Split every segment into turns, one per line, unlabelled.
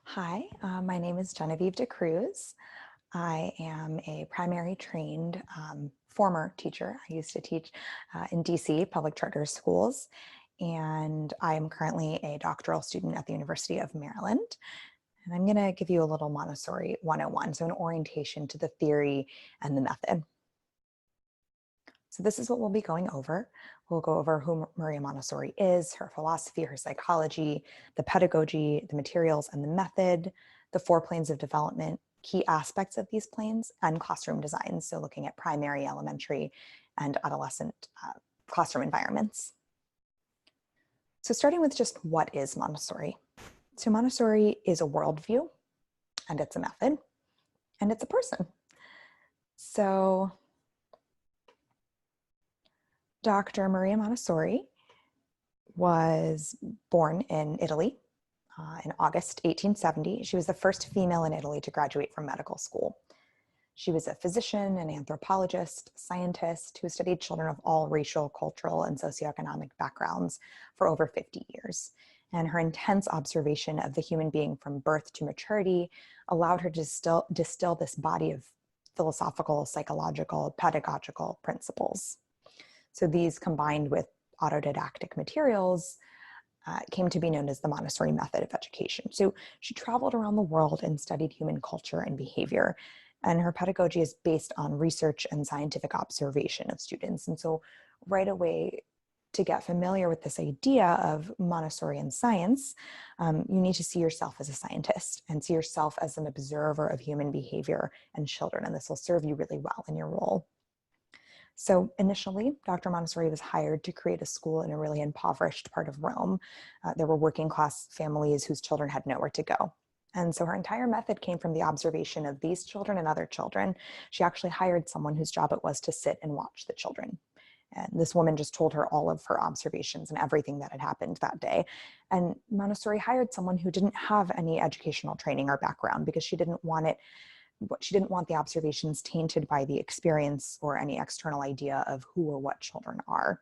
Hi, my name is Genevieve DeCruz. I am a primary trained former teacher. I used to teach in DC public charter schools, and I am currently a doctoral student at the University of Maryland. And I'm going to give you a little Montessori 101, so an orientation to the theory and the method. So this is what we'll be going over. We'll go over who Maria Montessori is, her philosophy, her psychology, the pedagogy, the materials and the method, the 4 planes of development, key aspects of these planes, and classroom design. So looking at primary, elementary, and adolescent classroom environments. So starting with just what is Montessori? So Montessori is a worldview, and it's a method, and it's a person. So Dr. Maria Montessori was born in Italy in August 1870. She was the first female in Italy to graduate from medical school. She was a physician, an anthropologist, scientist who studied children of all racial, cultural, and socioeconomic backgrounds for over 50 years. And her intense observation of the human being from birth to maturity allowed her to distill this body of philosophical, psychological, pedagogical principles. So these, combined with autodidactic materials, came to be known as the Montessori method of education. So she traveled around the world and studied human culture and behavior. And her pedagogy is based on research and scientific observation of students. And so right away, to get familiar with this idea of Montessorian science, you need to see yourself as a scientist and see yourself as an observer of human behavior and children. And this will serve you really well in your role. So initially, Dr. Montessori was hired to create a school in a really impoverished part of Rome. There were working class families whose children had nowhere to go. And so her entire method came from the observation of these children and other children. She actually hired someone whose job it was to sit and watch the children. And this woman just told her all of her observations and everything that had happened that day. And Montessori hired someone who didn't have any educational training or background because she didn't want the observations tainted by the experience or any external idea of who or what children are.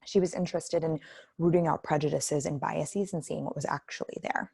She was interested in rooting out prejudices and biases and seeing what was actually there.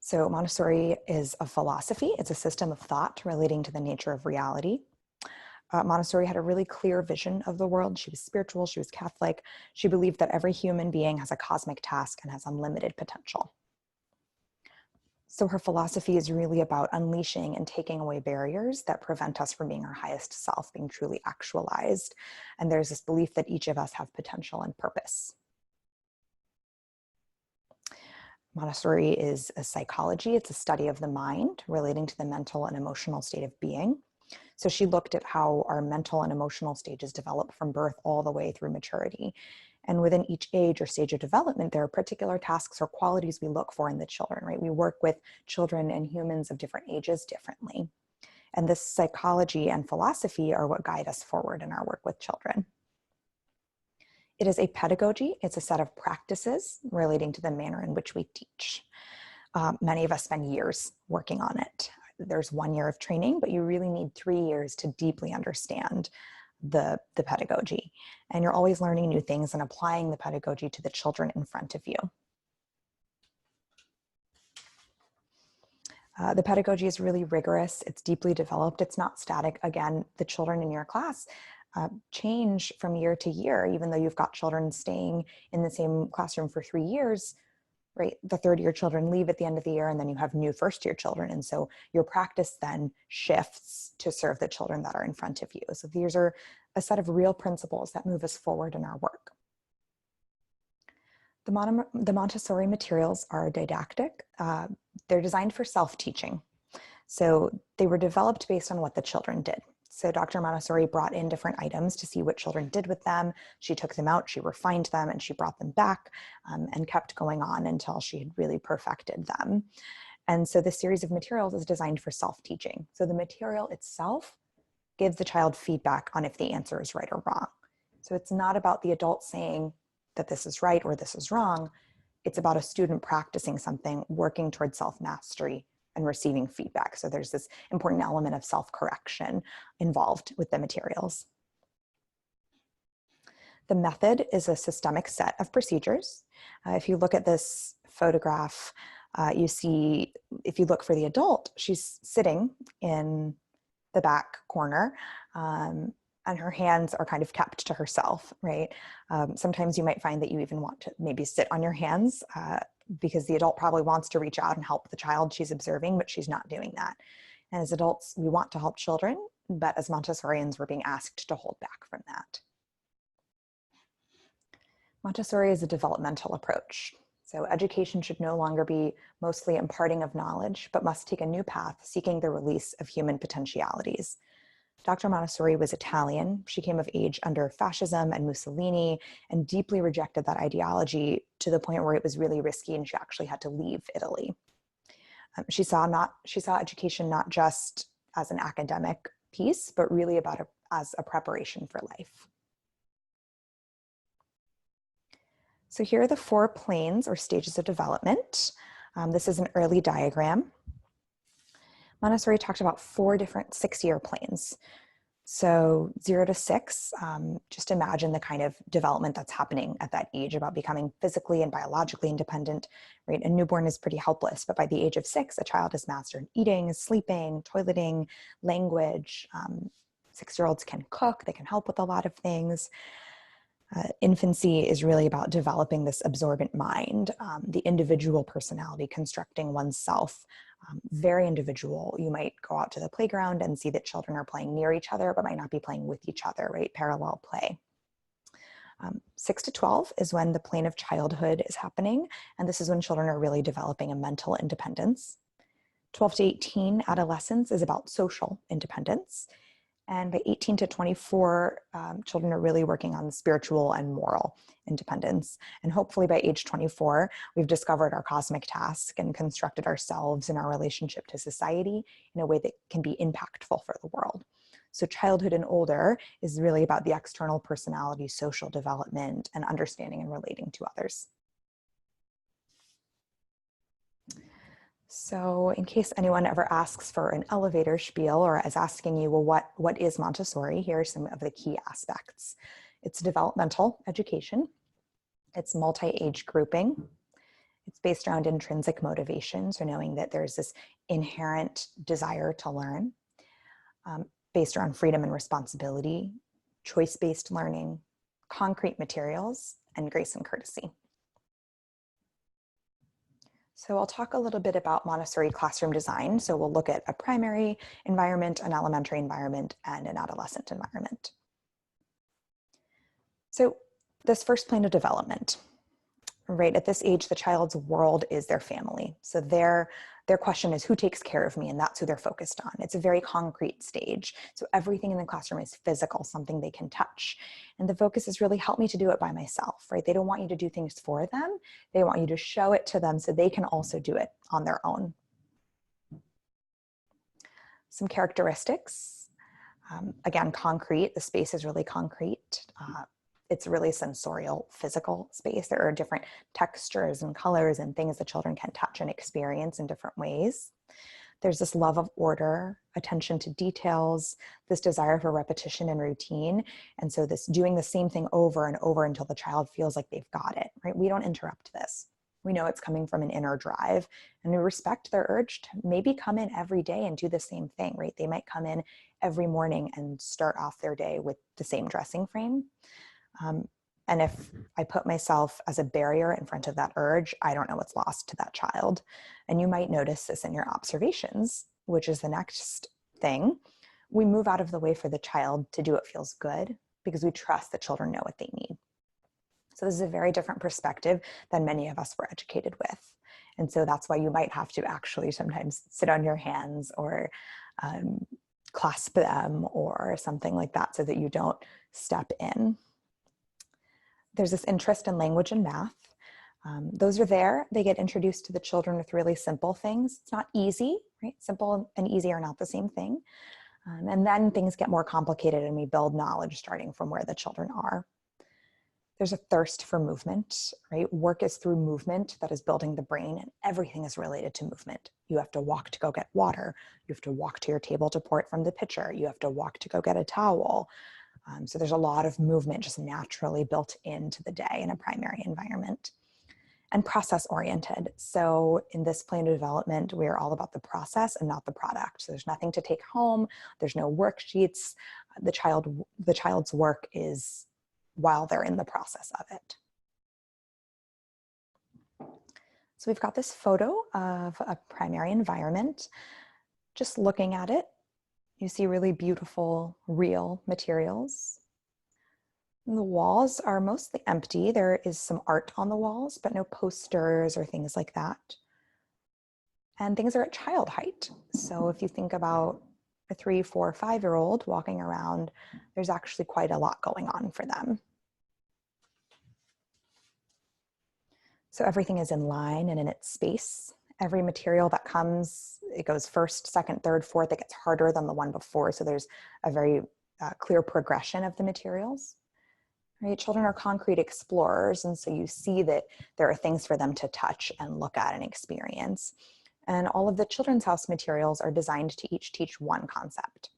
So Montessori is a philosophy. It's a system of thought relating to the nature of reality. Montessori had a really clear vision of the world. She was spiritual, she was Catholic. She believed that every human being has a cosmic task and has unlimited potential. So her philosophy is really about unleashing and taking away barriers that prevent us from being our highest self, being truly actualized. And there's this belief that each of us have potential and purpose. Montessori is a psychology. It's a study of the mind relating to the mental and emotional state of being. So she looked at how our mental and emotional stages develop from birth all the way through maturity. And within each age or stage of development, there are particular tasks or qualities we look for in the children, right? We work with children and humans of different ages differently. And this psychology and philosophy are what guide us forward in our work with children. It is a pedagogy. It's a set of practices relating to the manner in which we teach. Many of us spend years working on it. There's 1 year of training, but you really need 3 years to deeply understand the pedagogy. And you're always learning new things and applying the pedagogy to the children in front of you. The pedagogy is really rigorous. It's deeply developed. It's not static. Again, the children in your class change from year to year, even though you've got children staying in the same classroom for 3 years. Right, the third-year children leave at the end of the year, and then you have new first-year children. And so your practice then shifts to serve the children that are in front of you. So these are a set of real principles that move us forward in our work. The Montessori materials are didactic. They're designed for self-teaching. So they were developed based on what the children did. So Dr. Montessori brought in different items to see what children did with them. She took them out, she refined them, and she brought them back and kept going on until she had really perfected them. And so this series of materials is designed for self-teaching. So the material itself gives the child feedback on if the answer is right or wrong. So it's not about the adult saying that this is right or this is wrong. It's about a student practicing something, working towards self-mastery and receiving feedback. So there's this important element of self-correction involved with the materials. The method is a systemic set of procedures. If you look at this photograph, you see, if you look for the adult, she's sitting in the back corner, and her hands are kind of kept to herself, right? Sometimes you might find that you even want to maybe sit on your hands because the adult probably wants to reach out and help the child she's observing, but she's not doing that. And as adults, we want to help children, but as Montessorians, we're being asked to hold back from that. Montessori is a developmental approach. So education should no longer be mostly imparting of knowledge, but must take a new path, seeking the release of human potentialities. Dr. Montessori was Italian. She came of age under fascism and Mussolini and deeply rejected that ideology to the point where it was really risky and she actually had to leave Italy. She saw education not just as an academic piece, but really as a preparation for life. So here are the 4 planes or stages of development. This is an early diagram. Montessori talked about 4 different 6-year planes. So 0 to 6, just imagine the kind of development that's happening at that age about becoming physically and biologically independent, right? A newborn is pretty helpless, but by the age of 6, a child has mastered eating, sleeping, toileting, language. 6-year-olds can cook, they can help with a lot of things. Infancy is really about developing this absorbent mind, the individual personality, constructing oneself, very individual. You might go out to the playground and see that children are playing near each other, but might not be playing with each other, right? Parallel play. 6 to 12 is when the plane of childhood is happening, and this is when children are really developing a mental independence. 12 to 18, adolescence, is about social independence. And by 18 to 24, children are really working on spiritual and moral independence. And hopefully by age 24, we've discovered our cosmic task and constructed ourselves and our relationship to society in a way that can be impactful for the world. So childhood and older is really about the external personality, social development, and understanding and relating to others. So in case anyone ever asks for an elevator spiel or is asking you, well, what is Montessori? Here are some of the key aspects. It's developmental education. It's multi-age grouping. It's based around intrinsic motivation, so knowing that there's this inherent desire to learn, based around freedom and responsibility, choice-based learning, concrete materials, and grace and courtesy. So I'll talk a little bit about Montessori classroom design. So we'll look at a primary environment, an elementary environment, and an adolescent environment. So this first plane of development, right? At this age, the child's world is their family. So their question is, who takes care of me? And that's who they're focused on. It's a very concrete stage. So everything in the classroom is physical, something they can touch. And the focus is really help me to do it by myself, right? They don't want you to do things for them. They want you to show it to them so they can also do it on their own. Some characteristics, again, concrete, the space is really concrete. It's really sensorial, physical space. There are different textures and colors and things that children can touch and experience in different ways. There's this love of order, attention to details, this desire for repetition and routine. And so this doing the same thing over and over until the child feels like they've got it, right? We don't interrupt this. We know it's coming from an inner drive, and we respect their urge to maybe come in every day and do the same thing, right? They might come in every morning and start off their day with the same dressing frame. And if I put myself as a barrier in front of that urge, I don't know what's lost to that child. And you might notice this in your observations, which is the next thing. We move out of the way for the child to do what feels good because we trust that children know what they need. So this is a very different perspective than many of us were educated with. And so that's why you might have to actually sometimes sit on your hands or clasp them or something like that so that you don't step in. There's this interest in language and math. Those are there. They get introduced to the children with really simple things. It's not easy, right? Simple and easy are not the same thing. And then things get more complicated and we build knowledge starting from where the children are. There's a thirst for movement, right? Work is through movement that is building the brain, and everything is related to movement. You have to walk to go get water. You have to walk to your table to pour it from the pitcher. You have to walk to go get a towel. So there's a lot of movement just naturally built into the day in a primary environment. And process oriented. So in this plan of development, we're all about the process and not the product. So there's nothing to take home. There's no worksheets. The child's work is while they're in the process of it. So we've got this photo of a primary environment. Just looking at it, you see really beautiful, real materials. The walls are mostly empty. There is some art on the walls, but no posters or things like that. And things are at child height. So if you think about a 3, 4, 5-year-old walking around, there's actually quite a lot going on for them. So everything is in line and in its space. Every material that comes, it goes first, second, third, fourth. It gets harder than the one before. So there's a very clear progression of the materials. Right? Children are concrete explorers, and so you see that there are things for them to touch and look at and experience. And all of the Children's House materials are designed to each teach one concept.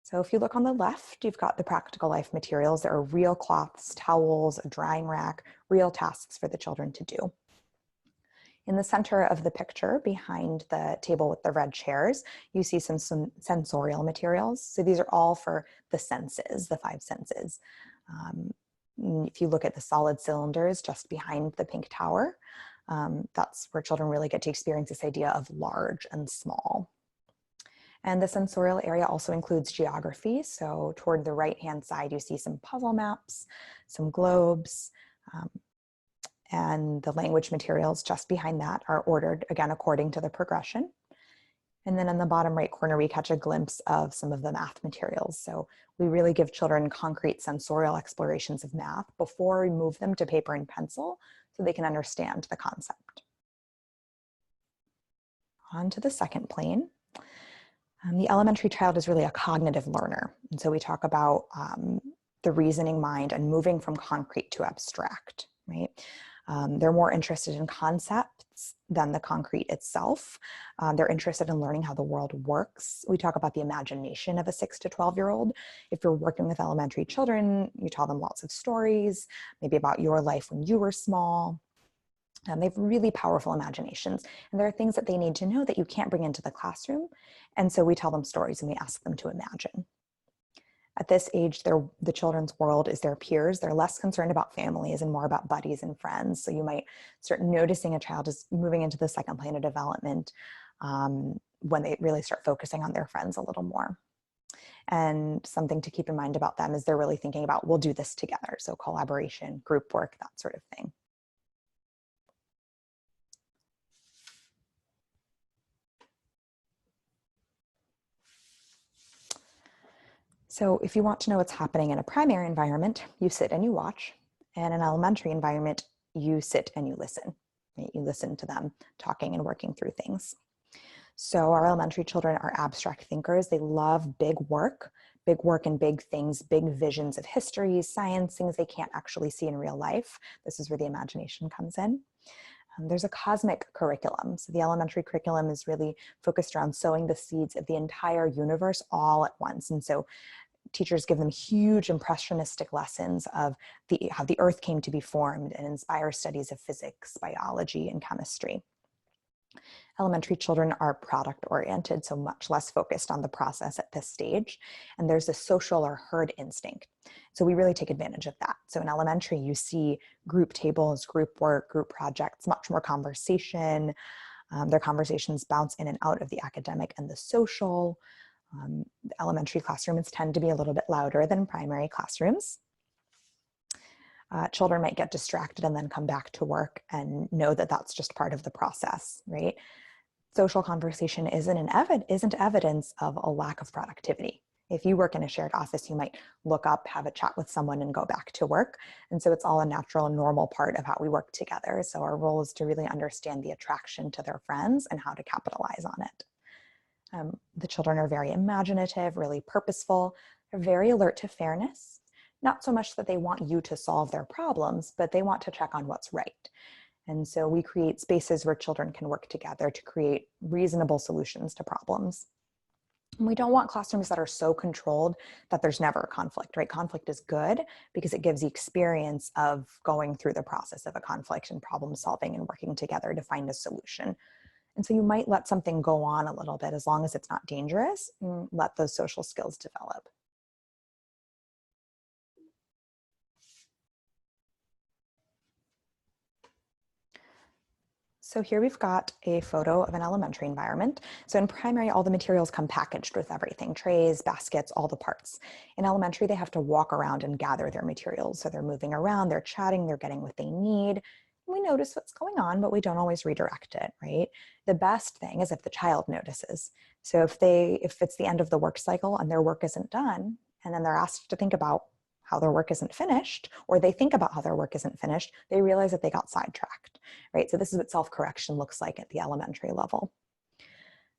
So if you look on the left, you've got the practical life materials. There are real cloths, towels, a drying rack, real tasks for the children to do. In the center of the picture, behind the table with the red chairs, you see some sensorial materials. So these are all for the senses, the 5 senses. If you look at the solid cylinders just behind the pink tower, that's where children really get to experience this idea of large and small. And the sensorial area also includes geography. So toward the right-hand side, you see some puzzle maps, some globes, and the language materials just behind that are ordered, again, according to the progression. And then in the bottom right corner, we catch a glimpse of some of the math materials. So we really give children concrete sensorial explorations of math before we move them to paper and pencil so they can understand the concept. On to the second plane. The elementary child is really a cognitive learner. And so we talk about the reasoning mind and moving from concrete to abstract, right? They're more interested in concepts than the concrete itself. They're interested in learning how the world works. We talk about the imagination of a 6 to 12-year-old. If you're working with elementary children, you tell them lots of stories, maybe about your life when you were small. They have really powerful imaginations. And there are things that they need to know that you can't bring into the classroom. And so we tell them stories and we ask them to imagine. At this age, the children's world is their peers. They're less concerned about families and more about buddies and friends. So you might start noticing a child is moving into the second plane of development when they really start focusing on their friends a little more. And something to keep in mind about them is they're really thinking about, we'll do this together. So collaboration, group work, that sort of thing. So if you want to know what's happening in a primary environment, you sit and you watch. And in an elementary environment, you sit and you listen. Right? You listen to them talking and working through things. So our elementary children are abstract thinkers. They love big work and big things, big visions of history, science, things they can't actually see in real life. This is where the imagination comes in. There's a cosmic curriculum. So the elementary curriculum is really focused around sowing the seeds of the entire universe all at once. And so teachers give them huge impressionistic lessons of how the earth came to be formed and inspire studies of physics, biology, and chemistry. Elementary children are product oriented, so much less focused on the process at this stage. And there's a social or herd instinct. So we really take advantage of that. So in elementary, you see group tables, group work, group projects, much more conversation. Their conversations bounce in and out of the academic and the social. The elementary classrooms tend to be a little bit louder than primary classrooms. Children might get distracted and then come back to work and know that that's just part of the process, right? Social conversation isn't evidence of a lack of productivity. If you work in a shared office, you might look up, have a chat with someone, and go back to work. And so it's all a natural and normal part of how we work together. So our role is to really understand the attraction to their friends and how to capitalize on it. The children are very imaginative, really purposeful. They're very alert to fairness. Not so much that they want you to solve their problems, but they want to check on what's right. And so we create spaces where children can work together to create reasonable solutions to problems. And we don't want classrooms that are so controlled that there's never a conflict, right? Conflict is good because it gives the experience of going through the process of a conflict and problem solving and working together to find a solution. And so you might let something go on a little bit as long as it's not dangerous, and let those social skills develop. So here we've got a photo of an elementary environment. So in primary, all the materials come packaged with everything, trays, baskets, all the parts. In elementary, they have to walk around and gather their materials. So they're moving around, they're chatting, they're getting what they need. We notice what's going on, but we don't always redirect it, right? The best thing is if the child notices. So if it's the end of the work cycle and their work isn't done, and then they're asked to think about how their work isn't finished, or they think about how their work isn't finished, they realize that they got sidetracked, right? So this is what self-correction looks like at the elementary level.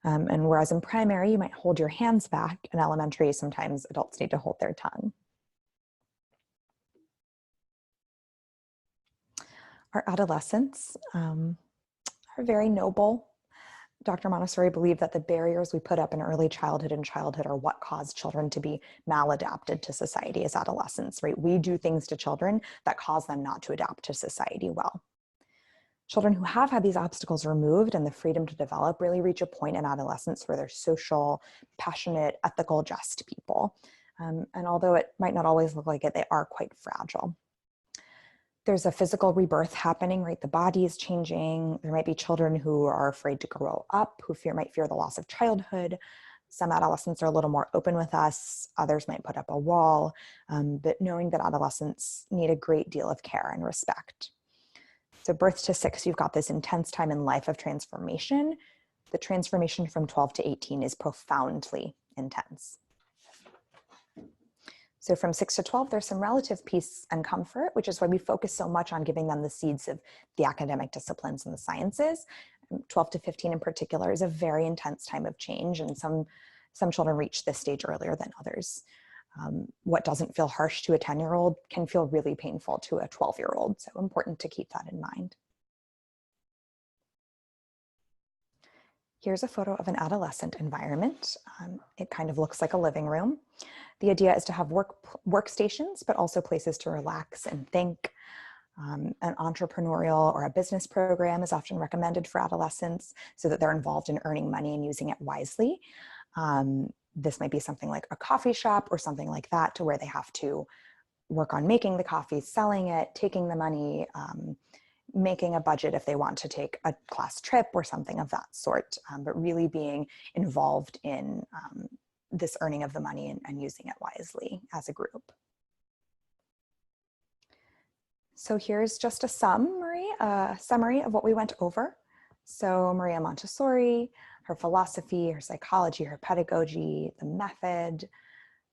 And whereas in primary, you might hold your hands back, in elementary, sometimes adults need to hold their tongue. Our adolescents are very noble. Dr. Montessori believed that the barriers we put up in early childhood and childhood are what cause children to be maladapted to society as adolescents, right? We do things to children that cause them not to adapt to society well. Children who have had these obstacles removed and the freedom to develop really reach a point in adolescence where they're social, passionate, ethical, just people. And although it might not always look like it, they are quite fragile. There's a physical rebirth happening, right? The body is changing. There might be children who are afraid to grow up, who might fear the loss of childhood. Some adolescents are a little more open with us. Others might put up a wall. But knowing that adolescents need a great deal of care and respect. So birth to 6, you've got this intense time in life of transformation. The transformation from 12 to 18 is profoundly intense. So from 6 to 12, there's some relative peace and comfort, which is why we focus so much on giving them the seeds of the academic disciplines and the sciences. 12 to 15 in particular is a very intense time of change, and some children reach this stage earlier than others. What doesn't feel harsh to a 10-year-old can feel really painful to a 12-year-old, so important to keep that in mind. Here's a photo of an adolescent environment. It kind of looks like a living room. The idea is to have workstations, but also places to relax and think. An entrepreneurial or a business program is often recommended for adolescents so that they're involved in earning money and using it wisely. This might be something like a coffee shop or something like that, to where they have to work on making the coffee, selling it, taking the money, making a budget if they want to take a class trip or something of that sort, but really being involved in this earning of the money and using it wisely as a group. So here's just a summary of what we went over. So Maria Montessori, her philosophy, her psychology, her pedagogy, the method,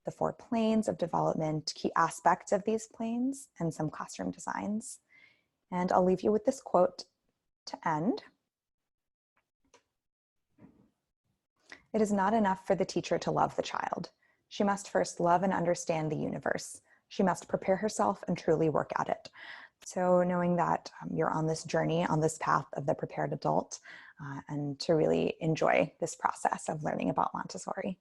the 4 planes of development, key aspects of these planes, and some classroom designs. And I'll leave you with this quote to end. It is not enough for the teacher to love the child. She must first love and understand the universe. She must prepare herself and truly work at it. So knowing that you're on this journey, on this path of the prepared adult, and to really enjoy this process of learning about Montessori.